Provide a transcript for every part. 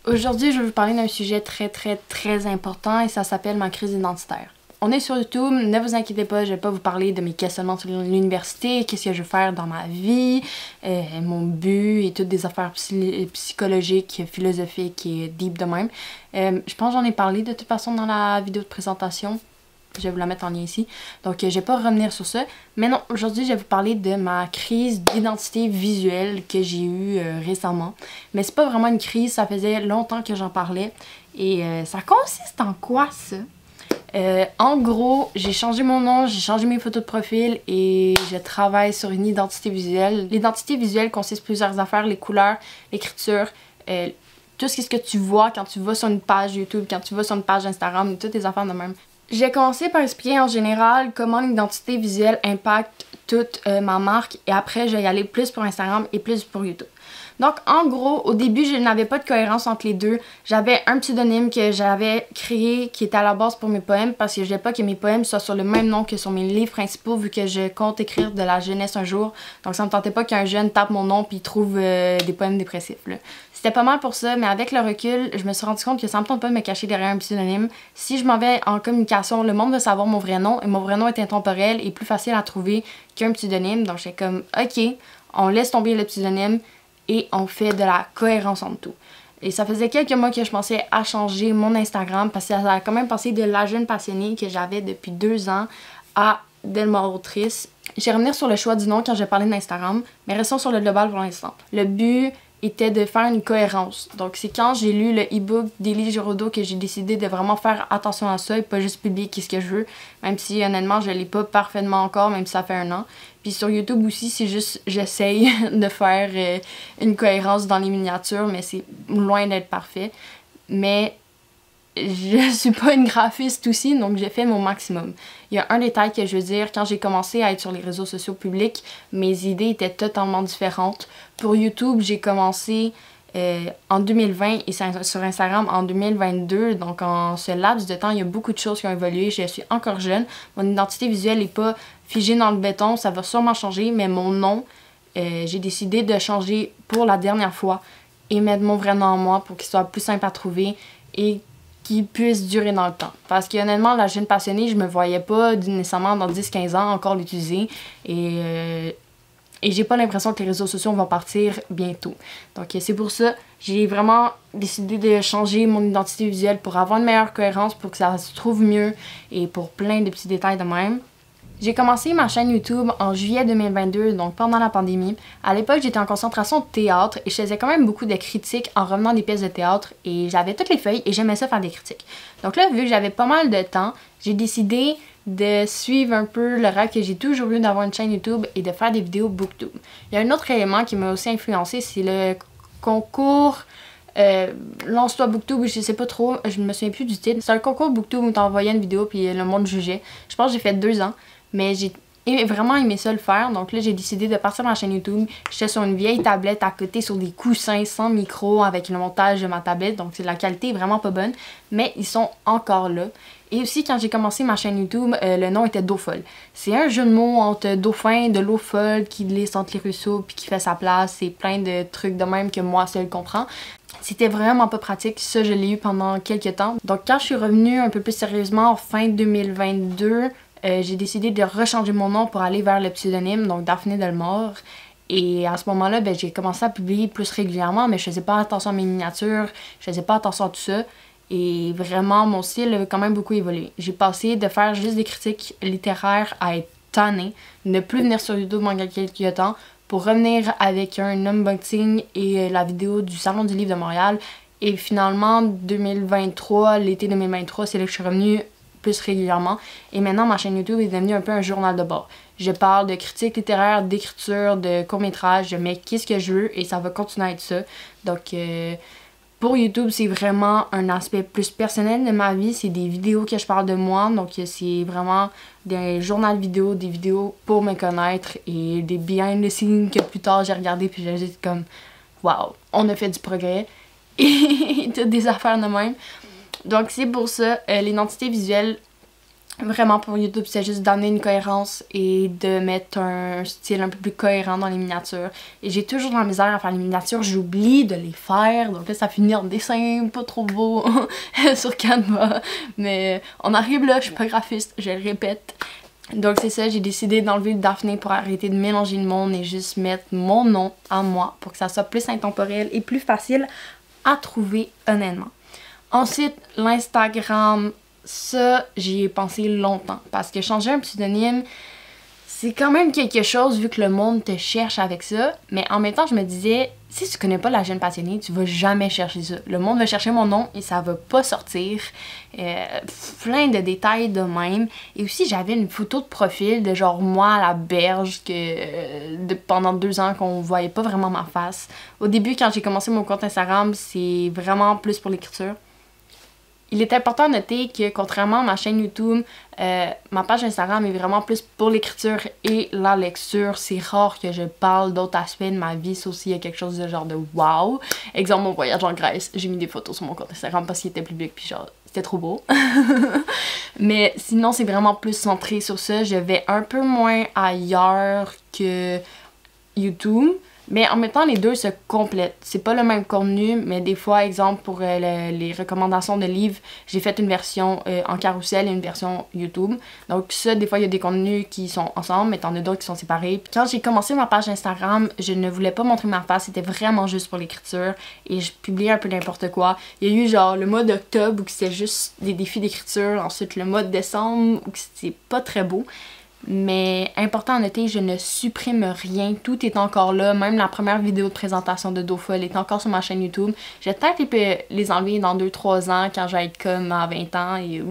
Aujourd'hui, je vais vous parler d'un sujet très important et ça s'appelle ma crise identitaire. On est sur YouTube, ne vous inquiétez pas, je vais pas vous parler de mes questionnements sur l'université, qu'est-ce que je veux faire dans ma vie, mon but et toutes des affaires psychologiques, philosophiques et deep de même. Je pense que j'en ai parlé de toute façon dans la vidéo de présentation. Je vais vous la mettre en lien ici. Donc, je vais pas revenir sur ça. Mais non, aujourd'hui, je vais vous parler de ma crise d'identité visuelle que j'ai eue récemment. Mais c'est pas vraiment une crise, ça faisait longtemps que j'en parlais. Et ça consiste en quoi, ça? En gros, j'ai changé mon nom, j'ai changé mes photos de profil et je travaille sur une identité visuelle. L'identité visuelle consiste en plusieurs affaires, les couleurs, l'écriture, tout ce que tu vois quand tu vas sur une page YouTube, quand tu vas sur une page Instagram, toutes les affaires de même. J'ai commencé par expliquer en général comment l'identité visuelle impacte toute ma marque et après je vais y aller plus pour Instagram et plus pour YouTube. Donc en gros, au début je n'avais pas de cohérence entre les deux. J'avais un pseudonyme que j'avais créé qui était à la base pour mes poèmes parce que je voulais pas que mes poèmes soient sur le même nom que sur mes livres principaux vu que je compte écrire de la jeunesse un jour. Donc ça me tentait pas qu'un jeune tape mon nom puis trouve des poèmes dépressifs. C'était pas mal pour ça, mais avec le recul, je me suis rendu compte que ça me tente pas de me cacher derrière un pseudonyme. Si je m'en vais en communication, le monde va savoir mon vrai nom et mon vrai nom est intemporel et plus facile à trouver qu'un pseudonyme. Donc j'étais comme, ok, on laisse tomber le pseudonyme et on fait de la cohérence entre tout. Et ça faisait quelques mois que je pensais à changer mon Instagram parce que ça a quand même passé de la jeune passionnée que j'avais depuis 2 ans à Delma autrice. Je vais revenir sur le choix du nom quand je vais parler d'Instagram, mais restons sur le global pour l'instant. Le but était de faire une cohérence. Donc c'est quand j'ai lu le e-book d'Élie Giraudot que j'ai décidé de vraiment faire attention à ça et pas juste publier qu'est-ce que je veux, même si honnêtement je l'ai pas parfaitement encore, même si ça fait 1 an. Puis sur YouTube aussi, c'est juste j'essaye de faire une cohérence dans les miniatures, mais c'est loin d'être parfait. Mais je suis pas une graphiste aussi, donc j'ai fait mon maximum. Il y a un détail que je veux dire, quand j'ai commencé à être sur les réseaux sociaux publics, mes idées étaient totalement différentes. Pour YouTube, j'ai commencé en 2020 et sur Instagram en 2022, donc en ce laps de temps, il y a beaucoup de choses qui ont évolué. Je suis encore jeune, mon identité visuelle n'est pas figée dans le béton, ça va sûrement changer, mais mon nom, j'ai décidé de changer pour la dernière fois et mettre mon vrai nom en moi pour qu'il soit plus simple à trouver et qui puisse durer dans le temps. Parce que honnêtement, la jeune passionnée, je me voyais pas nécessairement dans 10-15 ans encore l'utiliser et j'ai pas l'impression que les réseaux sociaux vont partir bientôt. Donc c'est pour ça, j'ai vraiment décidé de changer mon identité visuelle pour avoir une meilleure cohérence, pour que ça se trouve mieux et pour plein de petits détails de même. J'ai commencé ma chaîne YouTube en juillet 2022, donc pendant la pandémie. À l'époque, j'étais en concentration de théâtre et je faisais quand même beaucoup de critiques en revenant des pièces de théâtre et j'avais toutes les feuilles et j'aimais ça faire des critiques. Donc là, vu que j'avais pas mal de temps, j'ai décidé de suivre un peu le rêve que j'ai toujours eu d'avoir une chaîne YouTube et de faire des vidéos BookTube. Il y a un autre élément qui m'a aussi influencé, c'est le concours Lance-toi BookTube, je sais pas trop, je me souviens plus du titre. C'est un concours BookTube où t'envoyais une vidéo puis le monde jugeait. Je pense que j'ai fait 2 ans. Mais j'ai vraiment aimé ça le faire, donc là j'ai décidé de partir ma chaîne YouTube. J'étais sur une vieille tablette à côté sur des coussins sans micro avec le montage de ma tablette, donc la qualité est vraiment pas bonne, mais ils sont encore là. Et aussi quand j'ai commencé ma chaîne YouTube, le nom était D'eau folle. C'est un jeu de mots entre dauphin, de l'eau folle qui glisse entre les ruisseaux puis qui fait sa place, c'est plein de trucs de même que moi seul comprends. C'était vraiment pas pratique, ça je l'ai eu pendant quelques temps. Donc quand je suis revenue un peu plus sérieusement en fin 2022, j'ai décidé de rechanger mon nom pour aller vers le pseudonyme, donc Daphné Delmore. Et à ce moment-là, j'ai commencé à publier plus régulièrement, mais je faisais pas attention à mes miniatures, je faisais pas attention à tout ça. Et vraiment, mon style a quand même beaucoup évolué. J'ai passé de faire juste des critiques littéraires à être tannée, ne plus venir sur YouTube pendant quelques temps, pour revenir avec un unboxing et la vidéo du Salon du Livre de Montréal. Et finalement, 2023, l'été 2023, c'est là que je suis revenue plus régulièrement. Et maintenant, ma chaîne YouTube est devenue un peu un journal de bord. Je parle de critiques littéraires, d'écriture, de courts-métrages, je mets qu'est-ce que je veux et ça va continuer à être ça. Donc, pour YouTube, c'est vraiment un aspect plus personnel de ma vie. C'est des vidéos que je parle de moi. Donc, c'est vraiment des journaux vidéo, des vidéos pour me connaître et des behind the scenes que plus tard j'ai regardé puis j'ai dit comme waouh, on a fait du progrès et toutes des affaires de même. Donc c'est pour ça, l'identité visuelle, Vraiment pour YouTube, c'est juste d'amener une cohérence et de mettre un style un peu plus cohérent dans les miniatures. Et j'ai toujours de la misère à faire les miniatures, j'oublie de les faire, donc là ça finit en dessin pas trop beau sur Canva. Mais on arrive là, je suis pas graphiste, je le répète. Donc c'est ça, j'ai décidé d'enlever le Daphné pour arrêter de mélanger le monde et juste mettre mon nom à moi pour que ça soit plus intemporel et plus facile à trouver honnêtement. Ensuite, l'Instagram, ça, j'y ai pensé longtemps parce que changer un pseudonyme, c'est quand même quelque chose vu que le monde te cherche avec ça. Mais en même temps, je me disais, si tu connais pas la jeune passionnée, tu vas jamais chercher ça. Le monde va chercher mon nom et ça va pas sortir. Plein de détails de même. Et aussi, j'avais une photo de profil de genre moi à la berge pendant 2 ans qu'on voyait pas vraiment ma face. Au début, quand j'ai commencé mon compte Instagram, c'est vraiment plus pour l'écriture. Il est important de noter que, contrairement à ma chaîne YouTube, ma page Instagram est vraiment plus pour l'écriture et la lecture. C'est rare que je parle d'autres aspects de ma vie, sauf s'il y a quelque chose de genre de wow. Exemple, mon voyage en Grèce, j'ai mis des photos sur mon compte Instagram parce qu'il était public, puis genre, c'était trop beau. Mais sinon, c'est vraiment plus centré sur ça. Je vais un peu moins ailleurs que YouTube. Mais en même temps, les deux se complètent. C'est pas le même contenu, mais des fois, exemple, pour les recommandations de livres, j'ai fait une version en carrousel et une version YouTube. Donc ça, des fois, il y a des contenus qui sont ensemble, mais t'en as d'autres qui sont séparés. Puis quand j'ai commencé ma page Instagram, je ne voulais pas montrer ma face, c'était vraiment juste pour l'écriture. Et je publiais un peu n'importe quoi. Il y a eu genre le mois d'octobre où c'était juste des défis d'écriture. Ensuite, le mois de décembre où c'était pas très beau. Mais important à noter, je ne supprime rien, tout est encore là, même la première vidéo de présentation de Dofol est encore sur ma chaîne YouTube. Je vais peut-être les enlever dans 2-3 ans quand je vais être comme à 20 ans et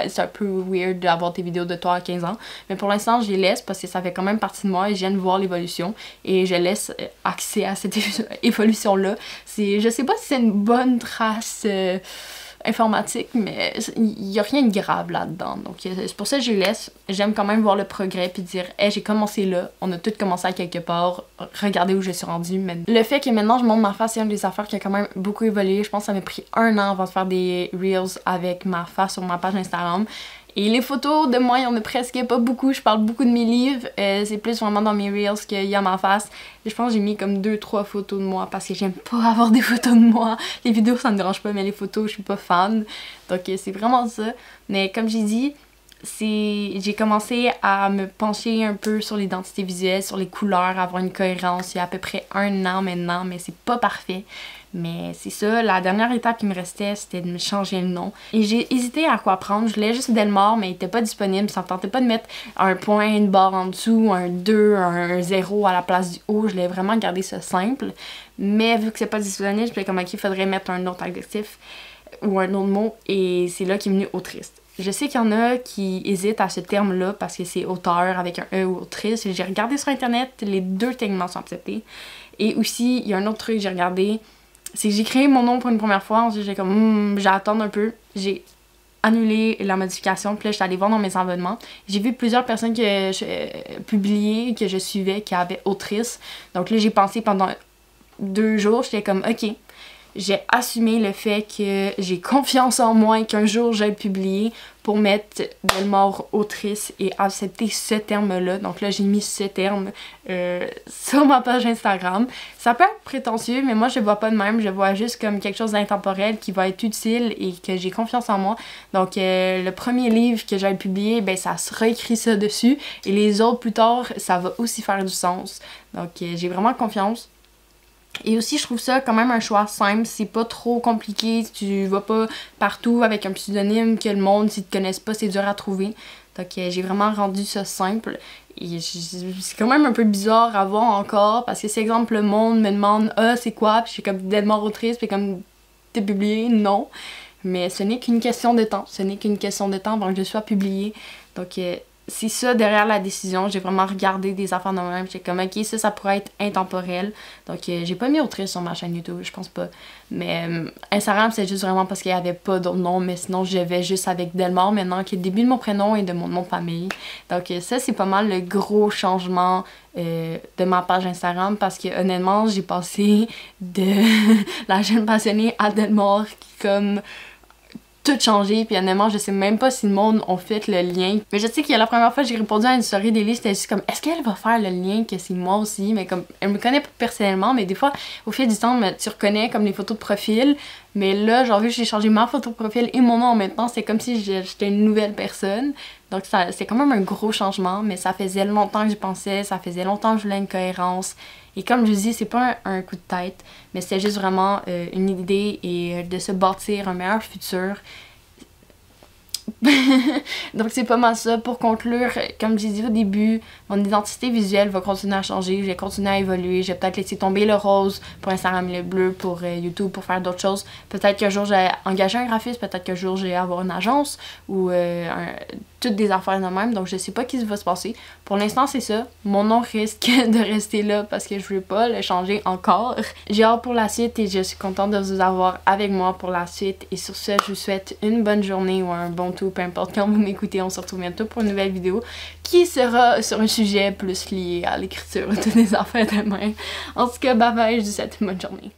c'est un peu weird d'avoir des vidéos de toi à 15 ans. Mais pour l'instant, je les laisse parce que ça fait quand même partie de moi et j'aime voir l'évolution et je laisse accès à cette évolution-là. Je sais pas si c'est une bonne trace informatique, mais il n'y a rien de grave là-dedans. Donc c'est pour ça que je les laisse. J'aime quand même voir le progrès puis dire hey, j'ai commencé là, on a tous commencé à quelque part, regardez où je suis rendue. Mais le fait que maintenant je montre ma face, c'est une des affaires qui a quand même beaucoup évolué. Je pense que ça m'a pris 1 an avant de faire des reels avec ma face sur ma page Instagram. Et les photos de moi, il y en a presque pas beaucoup. Je parle beaucoup de mes livres. C'est plus vraiment dans mes reels qu'il y a ma face. Et je pense que j'ai mis comme 2-3 photos de moi parce que j'aime pas avoir des photos de moi. Les vidéos, ça me dérange pas, mais les photos, je suis pas fan. Donc c'est vraiment ça. Mais comme j'ai dit, j'ai commencé à me pencher un peu sur l'identité visuelle, sur les couleurs, avoir une cohérence. Il y a à peu près 1 an maintenant, mais c'est pas parfait. Mais c'est ça, la dernière étape qui me restait, c'était de me changer le nom. Et j'ai hésité à quoi prendre. Je voulais juste Delmore, mais il était pas disponible. Ça me tentait pas de mettre un point, une barre en dessous, un 2, un 0 à la place du O. Je voulais vraiment garder ça simple. Mais vu que c'est pas disponible, je voulais comme ok, il faudrait mettre un autre adjectif ou un autre mot. Et c'est là qu'est venu autrice. Je sais qu'il y en a qui hésitent à ce terme-là parce que c'est auteur avec un E ou autrice. J'ai regardé sur internet, les 2 techniquement sont acceptés. Et aussi, il y a un autre truc que j'ai regardé. C'est que j'ai créé mon nom pour une première fois, ensuite j'ai comme j'ai attendu un peu, j'ai annulé la modification, puis là j'étais allée voir dans mes abonnements. J'ai vu plusieurs personnes que je publiais, que je suivais, qui avaient autrice. Donc là j'ai pensé pendant 2 jours, j'étais comme ok, j'ai assumé le fait que j'ai confiance en moi et qu'un jour j'aille publier pour mettre Delmore autrice et accepter ce terme-là. Donc là, j'ai mis ce terme sur ma page Instagram. Ça peut être prétentieux, mais moi, je le vois pas de même. Je le vois juste comme quelque chose d'intemporel qui va être utile et que j'ai confiance en moi. Donc, le premier livre que j'avais publié, ben ça sera écrit ça dessus. Et les autres, plus tard, ça va aussi faire du sens. Donc, j'ai vraiment confiance. Et aussi, je trouve ça quand même un choix simple, c'est pas trop compliqué, tu vas pas partout avec un pseudonyme que le monde, s'ils te connaissent pas, c'est dur à trouver. Donc j'ai vraiment rendu ça simple. Et c'est quand même un peu bizarre à voir encore, parce que si, exemple, le monde me demande « Ah, c'est quoi? » Puis je suis comme « Delmore autrice », puis comme « T'es publié? » Non. Mais ce n'est qu'une question de temps. Ce n'est qu'une question de temps avant que je sois publiée. Donc c'est ça derrière la décision. J'ai vraiment regardé des affaires de même. J'étais comme, ok, ça pourrait être intemporel. Donc, j'ai pas mis autrice sur ma chaîne YouTube, je pense pas. Mais Instagram, c'est juste vraiment parce qu'il y avait pas d'autre nom. Mais sinon, je vais juste avec Delmore maintenant, qui est le début de mon prénom et de mon nom de famille. Donc, ça, c'est pas mal le gros changement de ma page Instagram. Parce que, honnêtement, j'ai passé de la jeune passionnée à Delmore qui, comme tout changé, puis honnêtement, je sais même pas si le monde a fait le lien. Mais je sais que la première fois que j'ai répondu à une story d'Ellie, c'était juste comme, est-ce qu'elle va faire le lien que c'est moi aussi? Mais comme, elle me connaît pas personnellement, mais des fois, au fil du temps, tu reconnais comme les photos de profil. Mais là, genre, vu que j'ai changé ma photo de profil et mon nom en même temps, c'est comme si j'étais une nouvelle personne. Donc c'est quand même un gros changement, mais ça faisait longtemps que j'y pensais, ça faisait longtemps que je voulais une cohérence. Et comme je vous dis, c'est pas un coup de tête, mais c'était juste vraiment une idée et de se bâtir un meilleur futur. Donc c'est pas mal ça. Pour conclure, comme j'ai dit au début, mon identité visuelle va continuer à changer, je vais continuer à évoluer, je vais peut-être laisser tomber le rose pour Instagram, le bleu pour YouTube, pour faire d'autres choses. Peut-être qu'un jour j'ai engagé un graphiste, peut-être qu'un jour j'ai avoir une agence ou toutes des affaires de même, donc je sais pas ce qui va se passer. Pour l'instant c'est ça, mon nom risque de rester là parce que je veux pas le changer encore. J'ai hâte pour la suite et je suis contente de vous avoir avec moi pour la suite. Et sur ce, je vous souhaite une bonne journée ou un bon tout, peu importe quand vous m'écoutez. On se retrouve bientôt pour une nouvelle vidéo qui sera sur un sujet plus lié à l'écriture, toutes des affaires de même. En tout cas, bye bye, je vous souhaite une bonne journée.